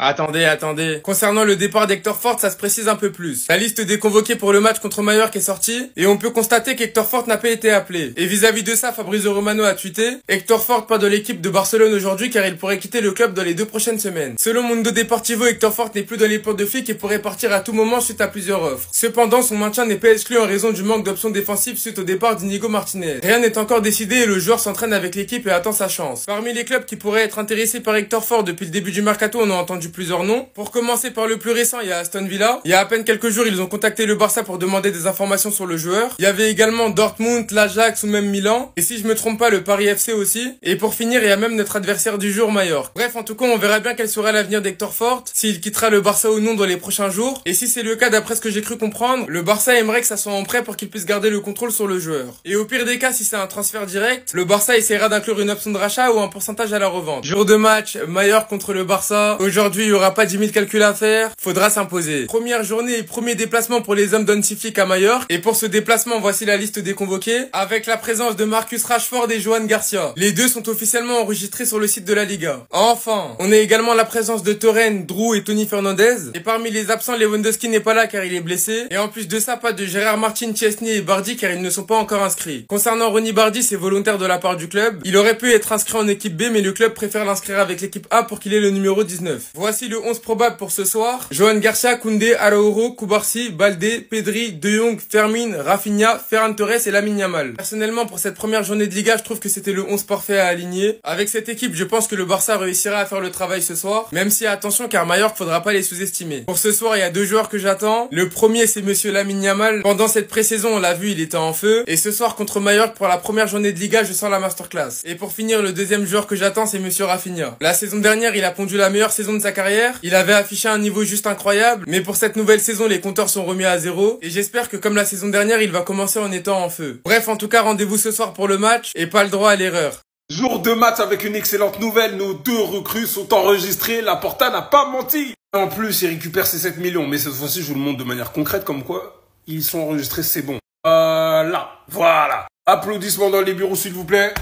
Attendez. Concernant le départ d'Hector Ford, ça se précise un peu plus. La liste des convoqués pour le match contre Mallorca est sortie, et on peut constater qu'Hector Ford n'a pas été appelé. Et vis-à-vis de ça, Fabrizio Romano a tweeté: Hector Ford part de l'équipe de Barcelone aujourd'hui car il pourrait quitter le club dans les 2 prochaines semaines. Selon Mundo Deportivo, Hector Ford n'est plus dans les portes de flic et pourrait partir à tout moment suite à plusieurs offres. Cependant, son maintien n'est pas exclu en raison du manque d'options défensives suite au départ d'Inigo Martinez. Rien n'est encore décidé et le joueur s'entraîne avec l'équipe et attend sa chance. Parmi les clubs qui pourraient être intéressés par Hector Ford depuis le début du mercato, on a entendu plusieurs noms. Pour commencer par le plus récent, il y a Aston Villa. Il y a à peine quelques jours, ils ont contacté le Barça pour demander des informations sur le joueur. Il y avait également Dortmund, l'Ajax ou même Milan. Et si je me trompe pas, le Paris FC aussi. Et pour finir, il y a même notre adversaire du jour, Mallorca. Bref, en tout cas, on verra bien quel sera l'avenir d'Hector Ford, s'il quittera le Barça ou non dans les prochains jours. Et si c'est le cas, d'après ce que j'ai cru comprendre, le Barça aimerait que ça soit en prêt pour qu'il puisse garder le contrôle sur le joueur. Et au pire des cas, si c'est un transfert direct, le Barça essaiera d'inclure une option de rachat ou un pourcentage à la revente. Jour de match, Mallorca contre le Barça. Aujourd'hui, il y aura pas 10 000 calculs à faire, faudra s'imposer. Première journée et premier déplacement pour les hommes d'Hansiflick à Mallorca. Et pour ce déplacement, voici la liste des convoqués, avec la présence de Marcus Rashford et Johan Garcia. Les deux sont officiellement enregistrés sur le site de la Liga. Enfin, on a également la présence de Torren, Drew et Tony Fernandez. Et parmi les absents, Lewandowski n'est pas là car il est blessé. Et en plus de ça, pas de Gérard Martin, Chesney et Bardi car ils ne sont pas encore inscrits. Concernant Ronny Bardi, c'est volontaire de la part du club. Il aurait pu être inscrit en équipe B, mais le club préfère l'inscrire avec l'équipe A pour qu'il ait le numéro 19. Voici le 11 probable pour ce soir. Johan Garcia, Koundé, Araújo, Cubarsí, Baldé, Pedri, De Jong, Fermin, Rafinha, Ferran Torres et Lamine Yamal. Personnellement, pour cette première journée de Liga, je trouve que c'était le 11 parfait à aligner. Avec cette équipe, je pense que le Barça réussira à faire le travail ce soir. Même si attention, car Mallorca, faudra pas les sous-estimer. Pour ce soir, il y a 2 joueurs que j'attends. Le premier, c'est monsieur Lamine Yamal. Pendant cette pré-saison, on l'a vu, il était en feu. Et ce soir, contre Mallorca, pour la première journée de Liga, je sens la masterclass. Et pour finir, le deuxième joueur que j'attends, c'est monsieur Rafinha. La saison dernière, il a pondu la meilleure saison de sa carrière. Il avait affiché un niveau juste incroyable. Mais pour cette nouvelle saison, les compteurs sont remis à zéro. Et j'espère que comme la saison dernière, il va commencer en étant en feu. Bref, en tout cas, rendez-vous ce soir pour le match et pas le droit à l'erreur. Jour de match avec une excellente nouvelle, nos 2 recrues sont enregistrées, Laporta n'a pas menti. En plus, il récupère ses 7 millions, mais cette fois-ci, je vous le montre de manière concrète, comme quoi ils sont enregistrés, c'est bon. Voilà. Applaudissements dans les bureaux, s'il vous plaît.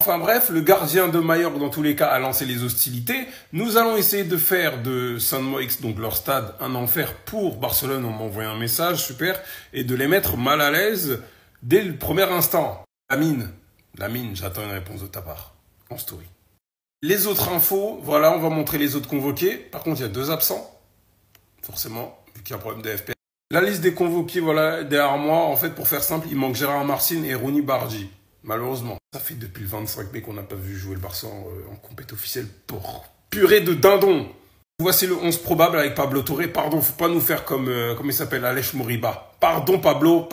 Enfin bref, le gardien de Mallorca, dans tous les cas, a lancé les hostilités. Nous allons essayer de faire de Saint-Moix, donc leur stade, un enfer pour Barcelone. On m'a envoyé un message, super, et de les mettre mal à l'aise dès le premier instant. Lamine, j'attends une réponse de ta part, en story. Les autres infos, voilà, on va montrer les autres convoqués. Par contre, il y a 2 absents, forcément, vu qu'il y a un problème de FPS. La liste des convoqués, voilà, derrière moi, en fait, pour faire simple, il manque Gérard Martin et Ronny Bardi. Malheureusement, ça fait depuis le 25 mai qu'on n'a pas vu jouer le Barça en compétition officielle pour purée de dindon. Voici le 11 probable avec Pablo Torre. Pardon, faut pas nous faire comme il s'appelle, Aleix Moriba. Pardon Pablo.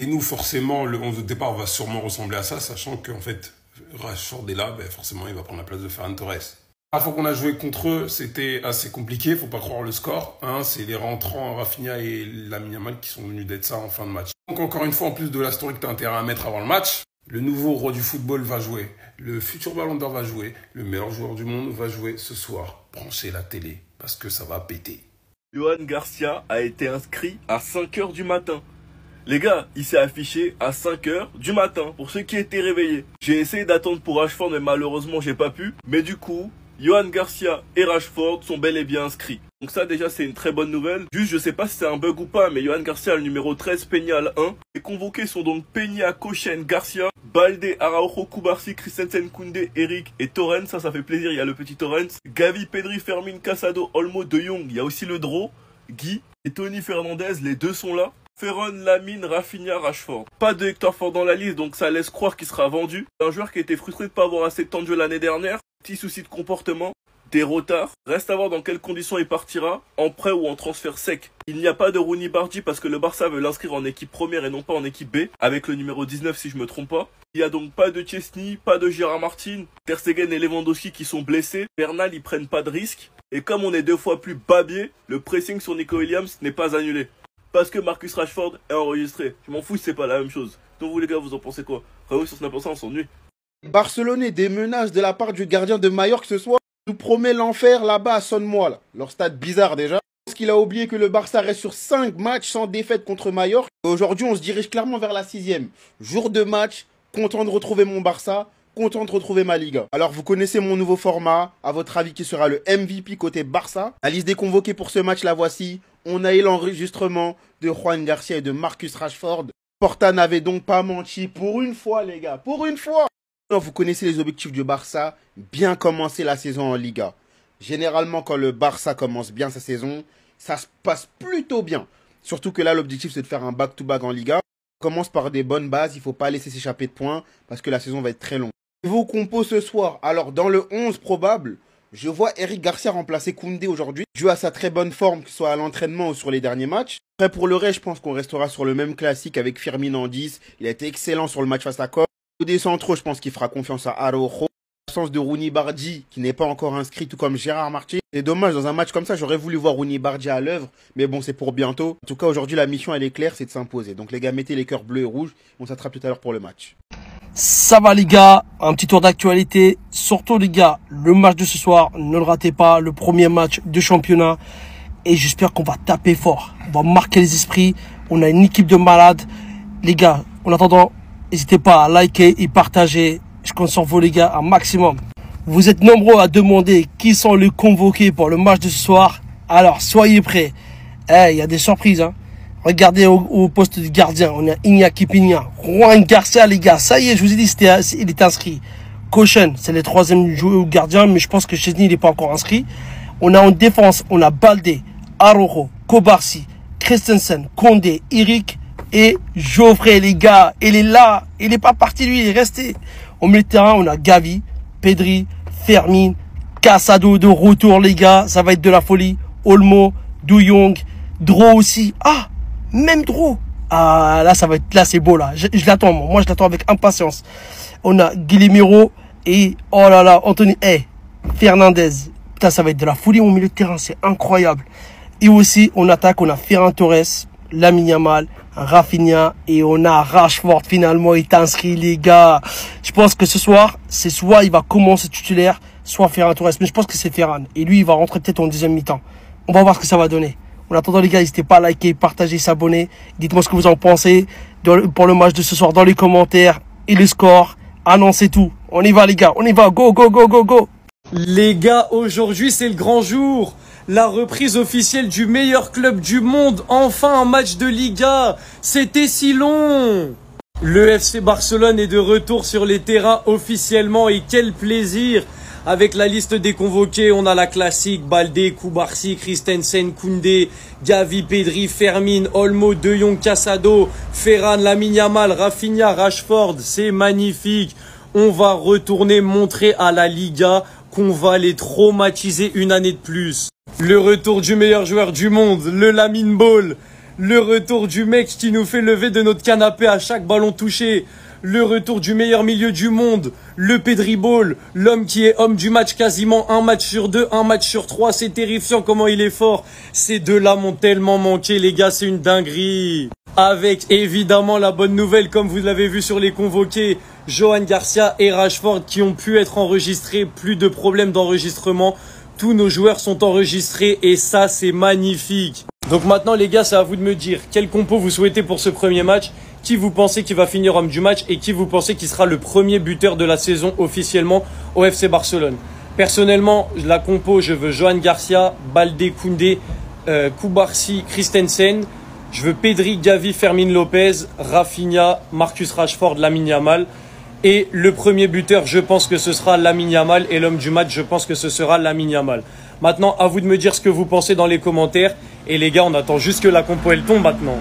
Et nous, forcément, le 11 de départ va sûrement ressembler à ça, sachant qu'en fait, Rashford est là, forcément, il va prendre la place de Ferran Torres. La fois qu'on a joué contre eux, c'était assez compliqué, faut pas croire le score. C'est les rentrants Rafinha et Lamine Yamal qui sont venus d'être ça en fin de match. Donc encore une fois, en plus de la story que tu as intérêt à mettre avant le match, le nouveau roi du football va jouer, le futur ballon d'or va jouer, le meilleur joueur du monde va jouer ce soir. Branchez la télé, parce que ça va péter. Johan Garcia a été inscrit à 5 h du matin. Les gars, il s'est affiché à 5 h du matin, pour ceux qui étaient réveillés. J'ai essayé d'attendre pour Rashford, mais malheureusement, j'ai pas pu. Mais du coup, Johan Garcia et Rashford sont bel et bien inscrits. Donc ça déjà c'est une très bonne nouvelle. Juste je sais pas si c'est un bug ou pas, mais Johan Garcia a le numéro 13, Peña le 1. Les convoqués sont donc Peña, Kochen, Garcia, Baldé, Araújo, Cubarsí, Christensen, Koundé, Eric et Torrens. Ça fait plaisir, il y a le petit Torrens. Gavi, Pedri, Fermin, Casado, Olmo, De Jong. Il y a aussi le Draw, Guy et Tony Fernandez, les deux sont là. Ferran, Lamine, Rafinha, Rashford. Pas de Hector Ford dans la liste, donc ça laisse croire qu'il sera vendu. Un joueur qui a été frustré de ne pas avoir assez de temps de jeu l'année dernière. Petit souci de comportement, des retards. Reste à voir dans quelles conditions il partira, en prêt ou en transfert sec. Il n'y a pas de Ronny Bardi parce que le Barça veut l'inscrire en équipe première et non pas en équipe B, avec le numéro 19 si je me trompe pas. Il n'y a donc pas de Chesney, pas de Gérard Martin, Ter Stegen et Lewandowski qui sont blessés. Bernal, ils prennent pas de risques. Et comme on est 2 fois plus babier, le pressing sur Nico Williams n'est pas annulé. Parce que Marcus Rashford est enregistré. Je m'en fous si c'est pas la même chose. Donc vous les gars, vous en pensez quoi? Vraiment sur Snap, on s'ennuie. Barcelonais, des menaces de la part du gardien de Mallorca ce soir nous promet l'enfer là-bas à Sonne-moi là. Leur stade bizarre déjà. Parce qu'il a oublié que le Barça reste sur 5 matchs sans défaite contre Mallorca. Aujourd'hui, on se dirige clairement vers la 6e. Jour de match, content de retrouver mon Barça. content de retrouver ma Liga. Alors vous connaissez mon nouveau format, à votre avis qui sera le MVP côté Barça? La liste des convoqués pour ce match, la voici. On a eu l'enregistrement de Juan Garcia et de Marcus Rashford. Porta n'avait donc pas menti pour une fois les gars, pour une fois. Vous connaissez les objectifs du Barça, bien commencer la saison en Liga. Généralement quand le Barça commence bien sa saison, ça se passe plutôt bien. Surtout que là l'objectif c'est de faire un back-to-back en Liga. On commence par des bonnes bases, il ne faut pas laisser s'échapper de points parce que la saison va être très longue. Niveau compo ce soir, alors dans le 11 probable, je vois Eric Garcia remplacer Koundé aujourd'hui, dû à sa très bonne forme, que ce soit à l'entraînement ou sur les derniers matchs. Après pour le reste, je pense qu'on restera sur le même classique avec Firmino en 10. Il a été excellent sur le match face à Cop. Au des centraux, je pense qu'il fera confiance à Araujo. L'absence de Rooney Bardi, qui n'est pas encore inscrit, tout comme Gérard Martin. C'est dommage, dans un match comme ça, j'aurais voulu voir Rooney Bardi à l'œuvre, mais bon, c'est pour bientôt. En tout cas, aujourd'hui, la mission, elle est claire, c'est de s'imposer. Donc les gars, mettez les cœurs bleus et rouges. On s'attrape tout à l'heure pour le match. Ça va les gars, un petit tour d'actualité. Surtout les gars, le match de ce soir, ne le ratez pas, le premier match de championnat. Et j'espère qu'on va taper fort. On va marquer les esprits. On a une équipe de malades. Les gars, en attendant, n'hésitez pas à liker et partager. Je compte sur vous les gars un maximum. Vous êtes nombreux à demander qui sont les convoqués pour le match de ce soir. Alors soyez prêts. Il y a des surprises. Hein. Regardez au poste de gardien. On a Iñaki Peña, Juan Garcia les gars. Ça y est, je vous ai dit, il est inscrit. Caution, c'est le troisième gardien, mais je pense que Chesney il n'est pas encore inscrit. On a en défense, on a Baldé, Araujo, Kobarsi, Christensen, Koundé, Eric et Geoffrey les gars. Il est là, il n'est pas parti lui, il est resté. Au milieu de terrain, on a Gavi, Pedri, Fermin, Casado de retour les gars. Ça va être de la folie. Olmo, De Jong, Dro aussi. Ah, même Dro. Ah, là, ça va être, là, c'est beau, là. Je l'attends, moi, je l'attends avec impatience. On a Guillemiro et, oh là là, Anthony, Fernandez. Putain, ça va être de la folie au milieu de terrain, c'est incroyable. Et aussi, on attaque, on a Ferran Torres, Lamine Yamal, Rafinha et on a Rashford finalement est inscrit les gars. Je pense que ce soir, c'est soit il va commencer titulaire, soit Ferran Torres. Mais je pense que c'est Ferran. Et lui, il va rentrer peut-être en deuxième mi-temps. On va voir ce que ça va donner. En attendant les gars, n'hésitez pas à liker, partager, s'abonner. Dites-moi ce que vous en pensez pour le match de ce soir dans les commentaires et le score. Annoncez tout. On y va les gars, on y va. Go, go, go, go, go. Les gars, aujourd'hui c'est le grand jour. La reprise officielle du meilleur club du monde. Enfin un match de Liga. C'était si long. Le FC Barcelone est de retour sur les terrains officiellement et quel plaisir. Avec la liste des convoqués, on a la classique Baldé, Kobarsi, Christensen, Koundé, Gavi, Pedri, Fermin, Olmo, De Jong, Casado, Ferran, Lamine Yamal, Rafinha, Rashford. C'est magnifique. On va retourner montrer à la Liga qu'on va les traumatiser une année de plus. Le retour du meilleur joueur du monde, le Lamine Ball. Le retour du mec qui nous fait lever de notre canapé à chaque ballon touché. Le retour du meilleur milieu du monde, le Pedri Ball, l'homme qui est homme du match quasiment un match sur deux, un match sur trois. C'est terrifiant comment il est fort. Ces deux-là m'ont tellement manqué les gars, c'est une dinguerie. Avec évidemment la bonne nouvelle, comme vous l'avez vu sur les convoqués, Juan Garcia et Rashford qui ont pu être enregistrés. Plus de problèmes d'enregistrement. Tous nos joueurs sont enregistrés et ça c'est magnifique. Donc maintenant les gars, c'est à vous de me dire quel compo vous souhaitez pour ce premier match. Qui vous pensez qui va finir homme du match et qui vous pensez qui sera le premier buteur de la saison officiellement au FC Barcelone. Personnellement, la compo, je veux Juan Garcia, Baldé, Koundé, Kobarsi, Christensen. Je veux Pedri, Gavi, Fermin Lopez, Rafinha, Marcus Rashford, Lamine Yamal. Et le premier buteur, je pense que ce sera Lamine Yamal. Et l'homme du match, je pense que ce sera Lamine Yamal. Maintenant, à vous de me dire ce que vous pensez dans les commentaires. Et les gars, on attend juste que la compo elle tombe maintenant.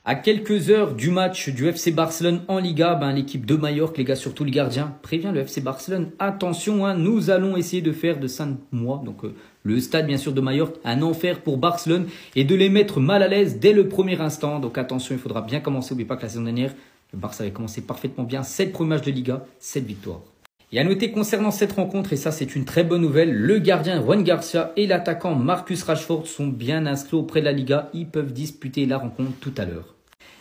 À quelques heures du match du FC Barcelone en Liga, l'équipe de Majorque, les gars, surtout les gardiens, prévient le FC Barcelone. Attention, hein, nous allons essayer de faire de Saint-Mois, donc le stade bien sûr de Majorque, un enfer pour Barcelone et de les mettre mal à l'aise dès le premier instant. Donc attention, il faudra bien commencer. N'oubliez pas que la saison dernière, le Barça avait commencé parfaitement bien. 7 premiers matchs de Liga, 7 victoires. Et à noter concernant cette rencontre, et ça c'est une très bonne nouvelle, le gardien Juan Garcia et l'attaquant Marcus Rashford sont bien inscrits auprès de la Liga. Ils peuvent disputer la rencontre tout à l'heure.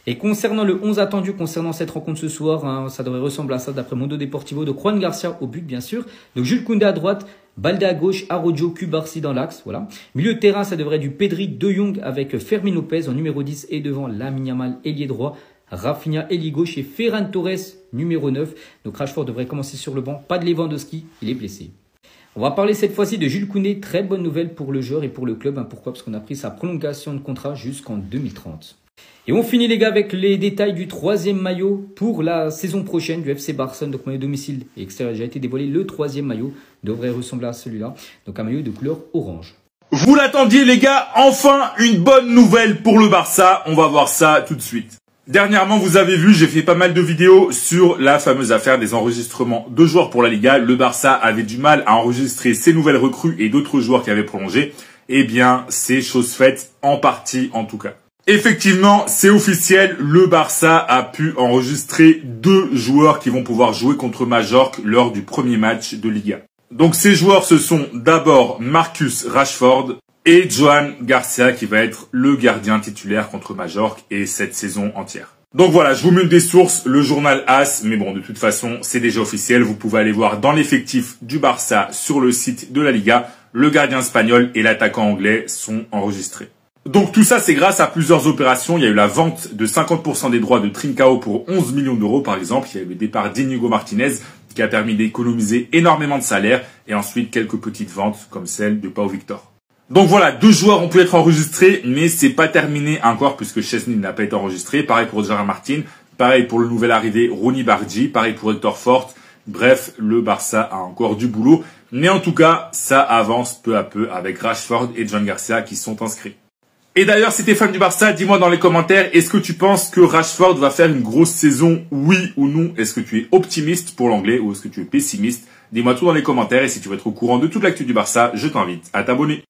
Et concernant le 11 attendu concernant cette rencontre ce soir, hein, ça devrait ressembler à ça d'après Mundo Deportivo. De Juan Garcia au but bien sûr, donc Jules Koundé à droite, Baldé à gauche, Araujo, Kobarsi dans l'axe, voilà. Milieu de terrain, ça devrait être du Pedri, De Jong avec Fermin Lopez en numéro 10 et devant Lamine Yamal, ailier droit. Rafinha ailier gauche et Ferran Torres numéro 9. Donc Rashford devrait commencer sur le banc. Pas de Lewandowski, il est blessé. On va parler cette fois-ci de Jules Koundé. Très bonne nouvelle pour le joueur et pour le club. Pourquoi? Parce qu'on a pris sa prolongation de contrat jusqu'en 2030. Et on finit les gars avec les détails du troisième maillot pour la saison prochaine du FC Barcelone. Donc maillot domicile et extérieur a déjà été dévoilé. Le troisième maillot devrait ressembler à celui-là. Donc un maillot de couleur orange. Vous l'attendiez les gars, enfin une bonne nouvelle pour le Barça. On va voir ça tout de suite. Dernièrement, vous avez vu, j'ai fait pas mal de vidéos sur la fameuse affaire des enregistrements de joueurs pour la Liga. Le Barça avait du mal à enregistrer ses nouvelles recrues et d'autres joueurs qui avaient prolongé. Eh bien, c'est chose faite, en partie en tout cas. Effectivement, c'est officiel, le Barça a pu enregistrer 2 joueurs qui vont pouvoir jouer contre Majorque lors du premier match de Liga. Donc ces joueurs, ce sont d'abord Marcus Rashford et Joan Garcia qui va être le gardien titulaire contre Majorque et cette saison entière. Donc voilà, je vous mets des sources, le journal AS, mais bon, de toute façon, c'est déjà officiel. Vous pouvez aller voir dans l'effectif du Barça sur le site de la Liga, le gardien espagnol et l'attaquant anglais sont enregistrés. Donc tout ça, c'est grâce à plusieurs opérations. Il y a eu la vente de 50% des droits de Trincao pour 11 millions d'euros, par exemple. Il y a eu le départ d'Inigo Martinez, qui a permis d'économiser énormément de salaire. Et ensuite, quelques petites ventes, comme celle de Pau Victor. Donc voilà, 2 joueurs ont pu être enregistrés, mais c'est pas terminé encore, puisque Chesney n'a pas été enregistré. Pareil pour Gerard Martin. Pareil pour le nouvel arrivé Rooney Bardi. Pareil pour Hector Fort. Bref, le Barça a encore du boulot. Mais en tout cas, ça avance peu à peu avec Rashford et Joan Garcia qui sont inscrits. Et d'ailleurs, si t'es fan du Barça, dis-moi dans les commentaires, est-ce que tu penses que Rashford va faire une grosse saison, oui ou non? Est-ce que tu es optimiste pour l'anglais ou est-ce que tu es pessimiste? Dis-moi tout dans les commentaires et si tu veux être au courant de toute l'actu du Barça, je t'invite à t'abonner.